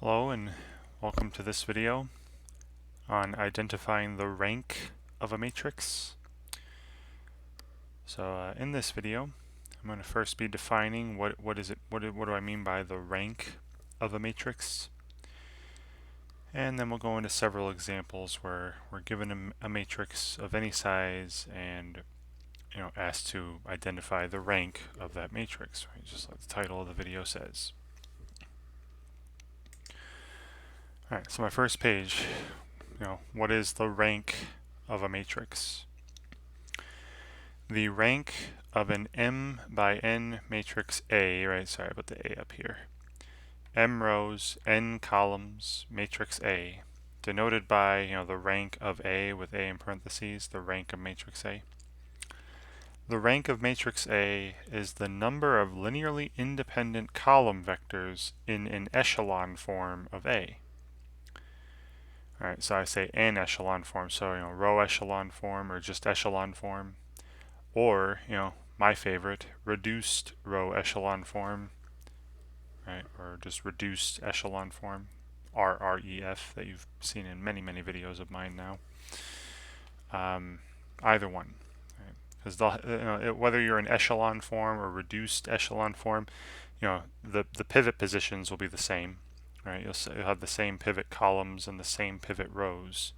Hello and welcome to this video on identifying the rank of a matrix. So in this video I'm going to first be defining what do I mean by the rank of a matrix, and then we'll go into several examples where we're given a matrix of any size and asked to identify the rank of that matrix, right? Just like the title of the video says. Alright, so my first page, what is the rank of a matrix? The rank of an M by N matrix A, right, sorry I put the A up here, M rows, N columns, matrix A, denoted by, the rank of A with A in parentheses, the rank of matrix A. The rank of matrix A is the number of linearly independent column vectors in an echelon form of A. Alright, so I say an echelon form, so row echelon form or just echelon form, or my favorite, reduced row echelon form, right, or just reduced echelon form, RREF, that you've seen in many videos of mine now. Either one, because whether you're in echelon form or reduced echelon form, the pivot positions will be the same. Right, you'll have the same pivot columns and the same pivot rows.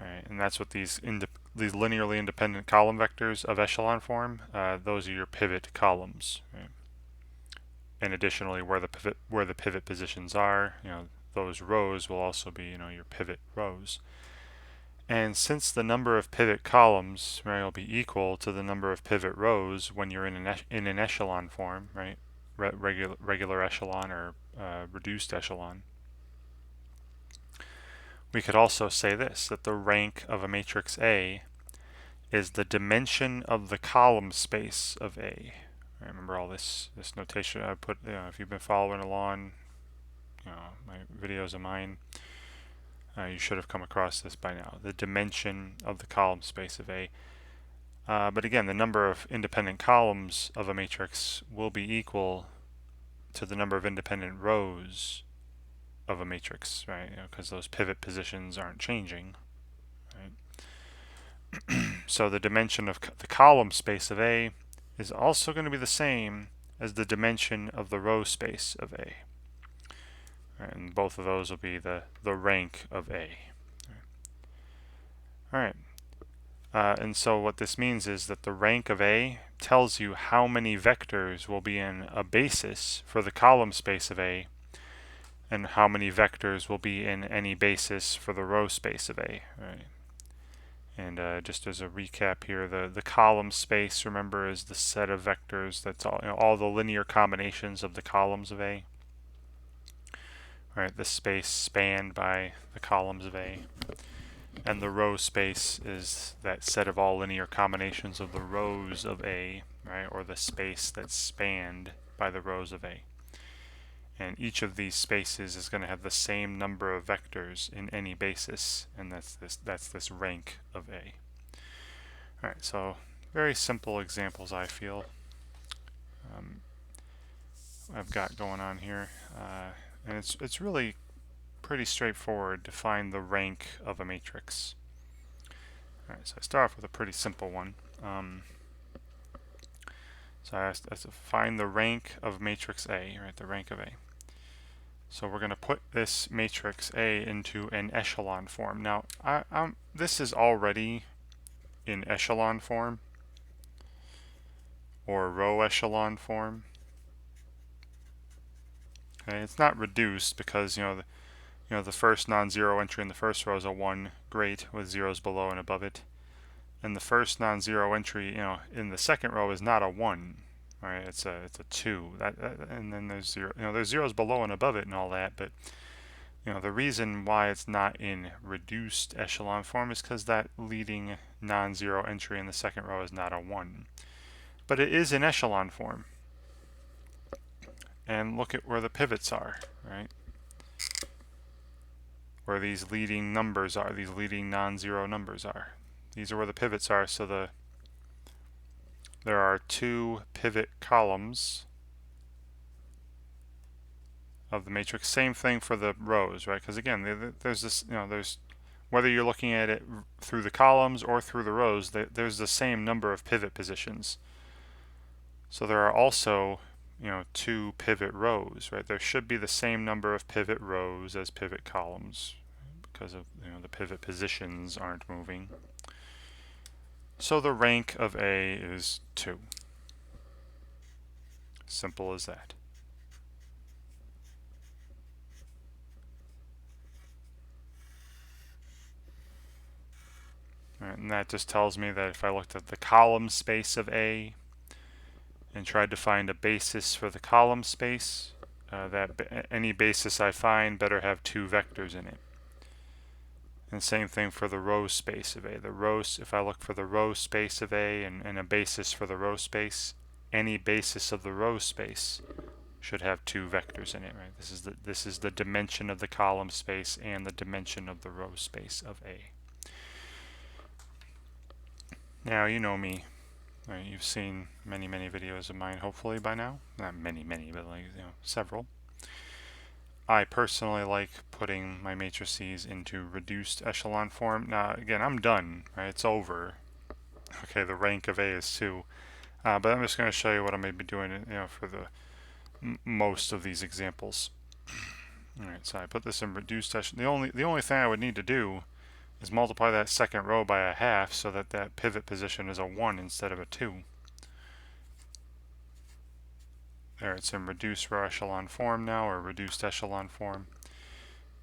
Right, and that's what these linearly independent column vectors of echelon form. Those are your pivot columns. Right? And additionally, where the pivot positions are, those rows will also be your pivot rows. And since the number of pivot columns, right, will be equal to the number of pivot rows when you're in an echelon form, right, regular echelon or reduced echelon, we could also say this, that the rank of a matrix A is the dimension of the column space of A. I remember all this notation I put, if you've been following along, my videos of mine, you should have come across this by now. The dimension of the column space of A. But again, the number of independent columns of a matrix will be equal to the number of independent rows of a matrix, right? Because those pivot positions aren't changing, right? So the dimension of the column space of A is also going to be the same as the dimension of the row space of A. And both of those will be the rank of A. Alright. And so what this means is that the rank of A tells you how many vectors will be in a basis for the column space of A, and how many vectors will be in any basis for the row space of A. Right? And just as a recap here, the column space, remember, is the set of vectors that's all the linear combinations of the columns of A. Right, the space spanned by the columns of A. And the row space is that set of all linear combinations of the rows of A, right, or the space that's spanned by the rows of A. And each of these spaces is going to have the same number of vectors in any basis, and that's this rank of A. Alright, so very simple examples, I feel, I've got going on here, and it's really pretty straightforward to find the rank of a matrix. Alright, so I start off with a pretty simple one. So I asked us to find the rank of matrix A, right, the rank of A. So we're going to put this matrix A into an echelon form. Now, this is already in echelon form, or row echelon form. Okay, it's not reduced because the first non-zero entry in the first row is a 1, great, with zeros below and above it. And the first non-zero entry, in the second row is not a 1, right? It's a 2. And then there's there's zeros below and above it and all that, but the reason why it's not in reduced echelon form is because that leading non-zero entry in the second row is not a 1. But it is in echelon form. And look at where the pivots are, right? Where these leading numbers are, these leading non-zero numbers are. These are where the pivots are, so there are 2 pivot columns of the matrix. Same thing for the rows, right? Because again, there's this, there's, whether you're looking at it through the columns or through the rows, there's the same number of pivot positions. So there are also, 2 pivot rows, right? There should be the same number of pivot rows as pivot columns because of, the pivot positions aren't moving. So the rank of A is 2. Simple as that. Right, and that just tells me that if I looked at the column space of A and tried to find a basis for the column space, that any basis I find better have 2 vectors in it. And same thing for the row space of A. The rows, if I look for the row space of A and a basis for the row space, any basis of the row space should have 2 vectors in it, right? This is the dimension of the column space and the dimension of the row space of A. Now you know me, right? You've seen many videos of mine hopefully by now. Not many, but like, several. I personally like putting my matrices into reduced echelon form. Now again, I'm done, right? It's over. Okay, the rank of A is 2. But I'm just going to show you what I may be doing, for the most of these examples. All right, so I put this in reduced echelon. The only thing I would need to do is multiply that second row by a half so that that pivot position is a 1 instead of a 2. There, it's in reduced row echelon form now, or reduced echelon form.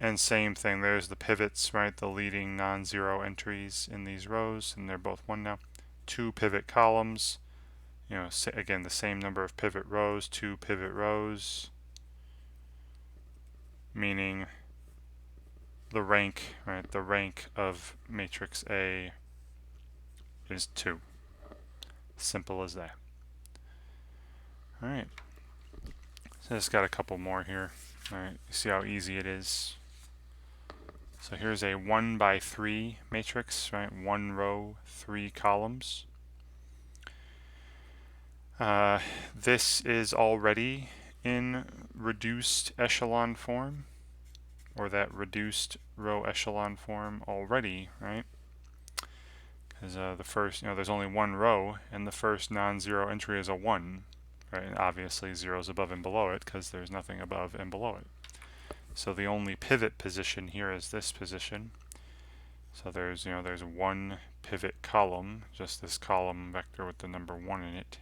And same thing, there's the pivots, right? The leading non-zero entries in these rows, and they're both 1 now. 2 pivot columns, again, the same number of pivot rows, 2 pivot rows, meaning the rank, right? The rank of matrix A is 2. Simple as that. All right. So just got a couple more here. All right, you see how easy it is. So here's a 1 by 3 matrix, right? 1 row, 3 columns. This is already in reduced echelon form, or that reduced row echelon form already, right? Because the first, there's only 1 row, and the first non-zero entry is a 1. Right, and obviously 0 is above and below it because there's nothing above and below it. So the only pivot position here is this position. So there's 1 pivot column, just this column vector with the number 1 in it.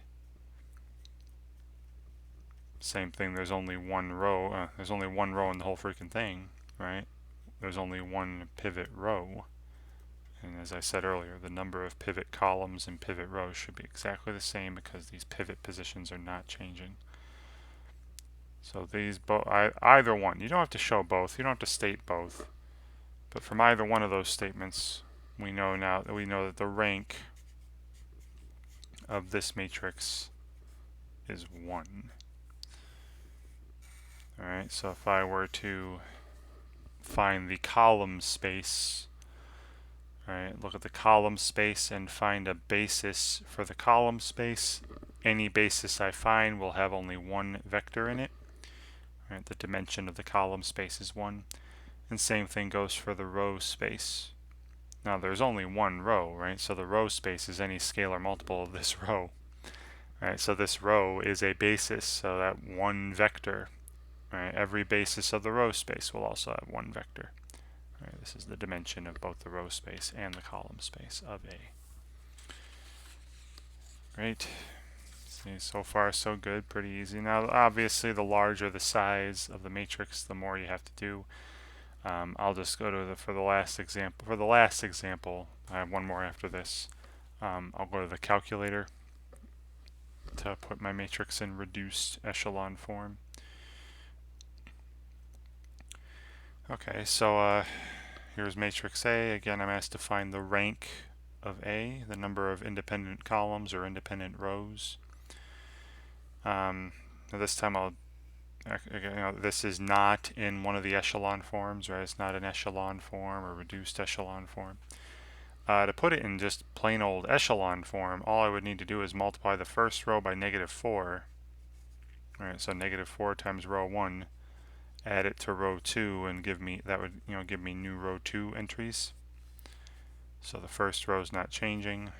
Same thing, there's only 1 row. There's only 1 row in the whole freaking thing, right? There's only 1 pivot row. And as I said earlier, the number of pivot columns and pivot rows should be exactly the same because these pivot positions are not changing. So these either one, you don't have to show both, you don't have to state both. But from either one of those statements, we know now that the rank of this matrix is 1. Alright, so if I were to find the column space, alright, look at the column space and find a basis for the column space. Any basis I find will have only 1 vector in it. Right, the dimension of the column space is 1. And same thing goes for the row space. Now there's only 1 row, right? So the row space is any scalar multiple of this row. Right, so this row is a basis, so that 1 vector. Right, every basis of the row space will also have 1 vector. Right, this is the dimension of both the row space and the column space of A. Great. See, so far so good, pretty easy. Now obviously the larger the size of the matrix, the more you have to do. I'll just go to for the last example. For the last example, I have one more after this. I'll go to the calculator to put my matrix in reduced echelon form. Okay, so here's matrix A. Again, I'm asked to find the rank of A, the number of independent columns or independent rows. This time this is not in one of the echelon forms, right? It's not an echelon form or reduced echelon form. To put it in just plain old echelon form, all I would need to do is multiply the first row by -4. Right, so -4 times row 1, add it to row 2 and give me, that would, give me new row 2 entries. So the first row is not changing.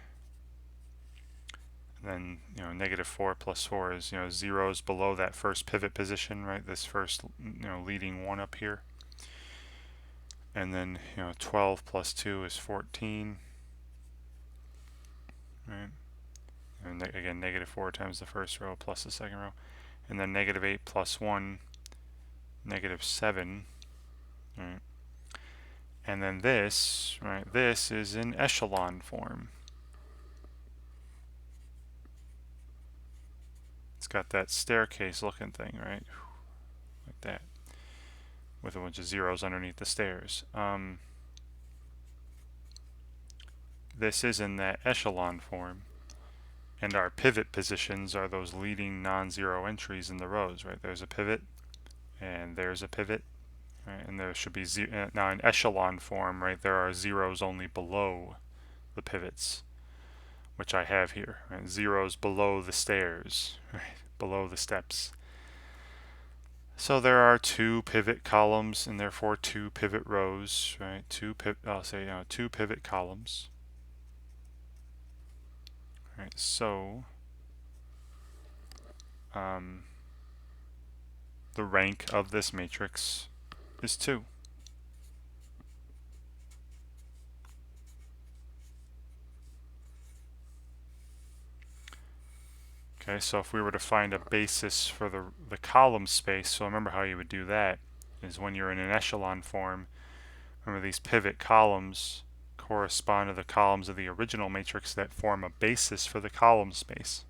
And then, -4 plus 4 is, zeros below that first pivot position, right? This first, leading one up here. And then, 12 plus 2 is 14, right? And again, -4 times the first row plus the second row. And then -8 plus 1, -7, right? And then this, right, this is in echelon form. It's got that staircase looking thing, right? Like that, with a bunch of zeros underneath the stairs. This is in that echelon form. And our pivot positions are those leading non-zero entries in the rows, right? There's a pivot, and there's a pivot, right? And there should be now in echelon form, right? There are zeros only below the pivots, which I have here, right? Zeros below the stairs, right? Below the steps. So there are 2 pivot columns and therefore 2 pivot rows, right? I'll say 2 pivot columns. Right, so the rank of this matrix is 2. Okay, so if we were to find a basis for the column space, so remember how you would do that is when you're in an echelon form, remember these pivot columns correspond to the columns of the original matrix that form a basis for the column space.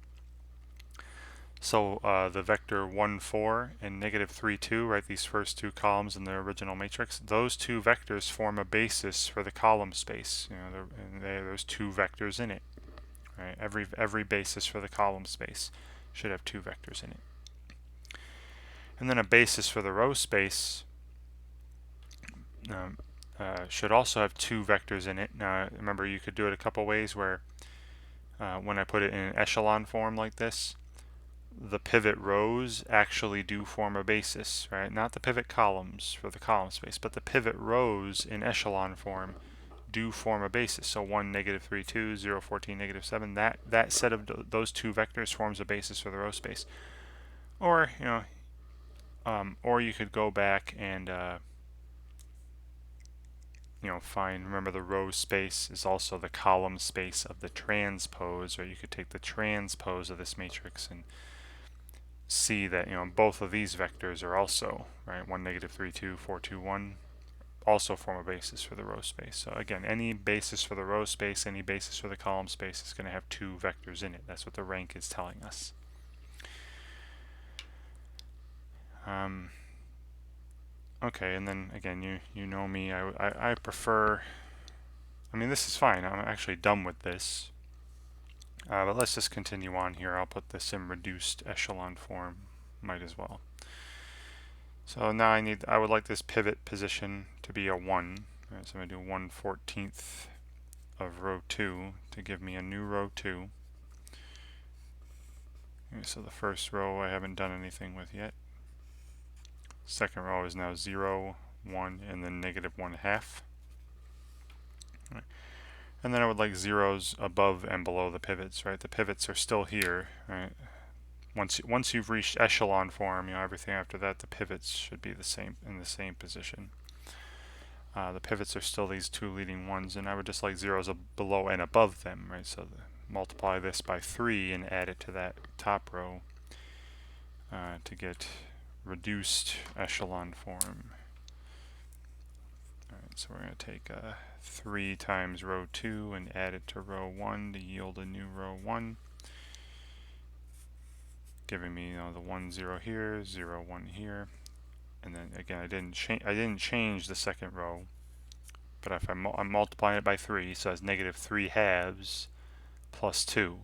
So the vector 1, 4 and -3, 2, right, these first 2 columns in the original matrix, those 2 vectors form a basis for the column space. There's 2 vectors in it. Right? Every basis for the column space should have 2 vectors in it. And then a basis for the row space should also have 2 vectors in it. Now remember, you could do it a couple ways where when I put it in an echelon form like this, the pivot rows actually do form a basis, right? Not the pivot columns for the column space, but the pivot rows in echelon form do form a basis. So 1, -3, 2, 0, 14, -7, that set of those 2 vectors forms a basis for the row space. Or, or you could go back and remember the row space is also the column space of the transpose, or you could take the transpose of this matrix and see that both of these vectors are also, right, 1, -3, 2, 4, 2, 1, also form a basis for the row space. So again, any basis for the row space, any basis for the column space is going to have 2 vectors in it. That's what the rank is telling us. Okay, and then again, you know me, I prefer, this is fine, I'm actually done with this. But let's just continue on here. I'll put this in reduced echelon form, might as well. So now I would like this pivot position to be a 1. Right, so I'm going to do 1/14 of row 2 to give me a new row 2. Okay, so the first row I haven't done anything with yet. Second row is now 0, 1, and then -1/2. Right. And then I would like zeros above and below the pivots, right? The pivots are still here, right? Once you've reached echelon form, everything after that, the pivots should be the same, in the same position. The pivots are still these 2 leading ones, and I would just like zeros below and above them, right? So multiply this by 3 and add it to that top row to get reduced echelon form. Alright, so we're going to take 3 times row 2 and add it to row 1 to yield a new row 1. Giving me the 1, 0 here, 0, 1 here. And then again, I didn't change the second row, but if I'm multiplying it by 3, so that's -3 halves plus 2.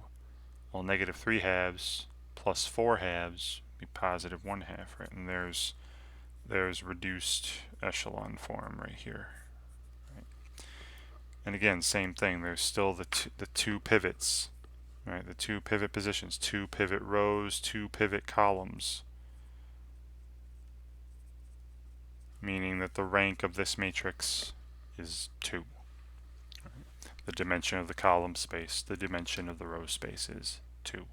Well, -3 halves plus 4 halves be +1/2, right? And there's reduced echelon form right here. Right? And again, same thing. There's still the 2 pivots, right? The 2 pivot positions, 2 pivot rows, 2 pivot columns. meaning that the rank of this matrix is 2. The dimension of the column space, the dimension of the row space is 2.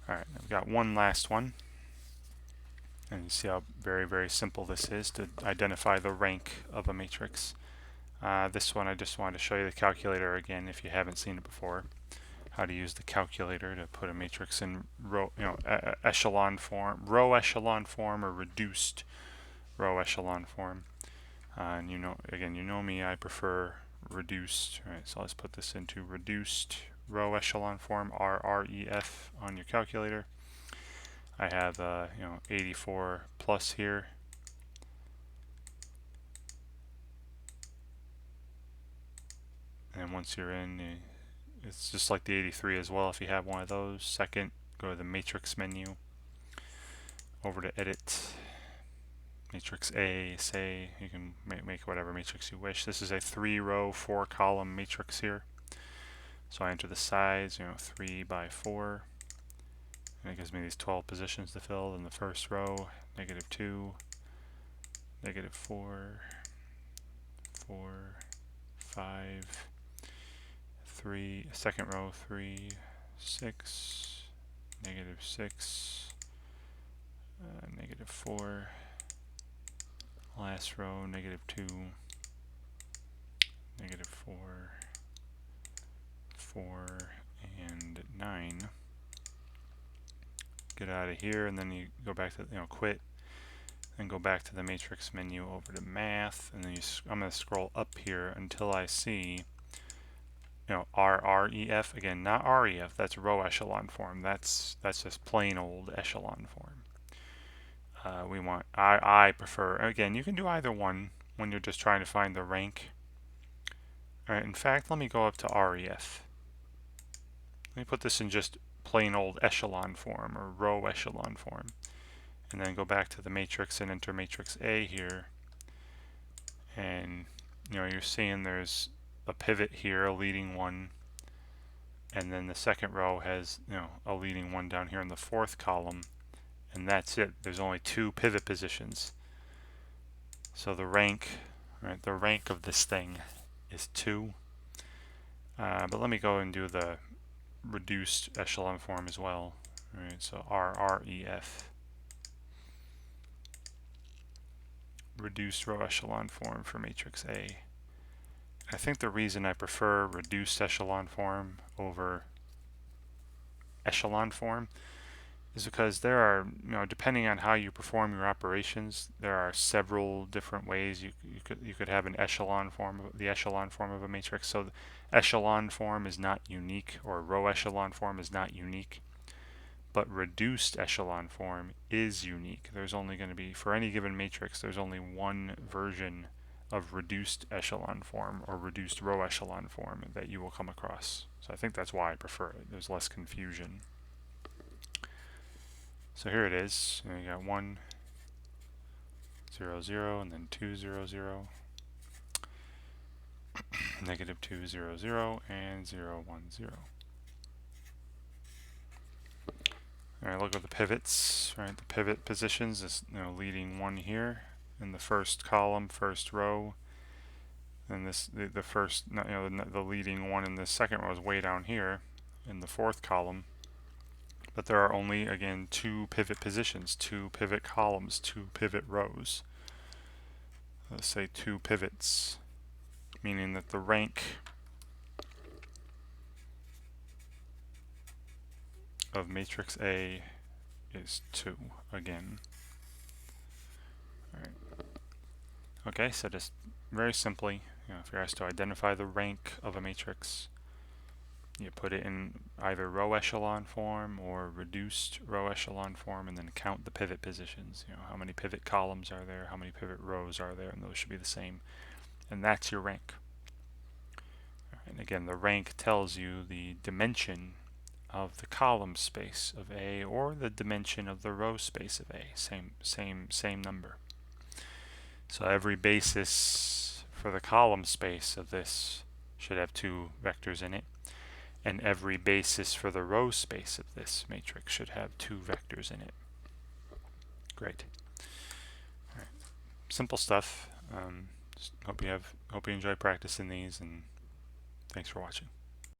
Alright, I've got one last one. And you see how very, very simple this is to identify the rank of a matrix. This one I just wanted to show you the calculator again if you haven't seen it before. How to use the calculator to put a matrix in row, echelon form, row echelon form, or reduced row echelon form. And you know me, I prefer reduced. All right, so let's put this into reduced row echelon form, RREF, on your calculator. I have 84 plus here. And once you're in, it's just like the 83 as well if you have one of those. Second, go to the matrix menu, over to edit, matrix A, say, you can make whatever matrix you wish. This is a 3-row, 4-column matrix here. So I enter the size, 3 by 4. And it gives me these 12 positions to fill. In the first row, -2, -4, 4, 5, 3, second row 3, 6, -6, -4, last row -2, -4, 4, and 9. Get out of here, and then you go back to quit, and go back to the matrix menu, over to math, and then I'm going to scroll up here until I see RREF, again, not REF, that's row echelon form. That's just plain old echelon form. I prefer, again, you can do either one when you're just trying to find the rank. All right, in fact, let me go up to REF. Let me put this in just plain old echelon form, or row echelon form, and then go back to the matrix and enter matrix A here. And you're seeing there's a pivot here, a leading one, and then the second row has a leading one down here in the 4th column, and that's it. There's only 2 pivot positions. So the rank, the rank of this thing is 2. But let me go and do the reduced echelon form as well. Alright, so RREF, reduced row echelon form for matrix A. I think the reason I prefer reduced echelon form over echelon form is because there are, depending on how you perform your operations, there are several different ways you could have an echelon form, the echelon form of a matrix. So the echelon form is not unique, or row echelon form is not unique, but reduced echelon form is unique. There's only going to be, for any given matrix, there's only one version of reduced echelon form or reduced row echelon form that you will come across. So I think that's why I prefer it. There's less confusion. So here it is. You got 1, 0, 0, and then 2, 0, 0, -2, 0, 0, and 0, 1, 0. Alright, look at the pivots. Right, the pivot positions is leading one here in the 1st column, 1st row. And the first, the leading one in the 2nd row is way down here in the 4th column. But there are only, again, 2 pivot positions, 2 pivot columns, 2 pivot rows. Let's say 2 pivots, meaning that the rank of matrix A is 2 again. All right. Okay, so just very simply, if you're asked to identify the rank of a matrix, you put it in either row echelon form or reduced row echelon form, and then count the pivot positions. How many pivot columns are there, how many pivot rows are there, and those should be the same. And that's your rank. And again, the rank tells you the dimension of the column space of A, or the dimension of the row space of A. Same number. So every basis for the column space of this should have 2 vectors in it, and every basis for the row space of this matrix should have 2 vectors in it. Great. All right. simple stuff. Just hope you enjoy practicing these, and thanks for watching.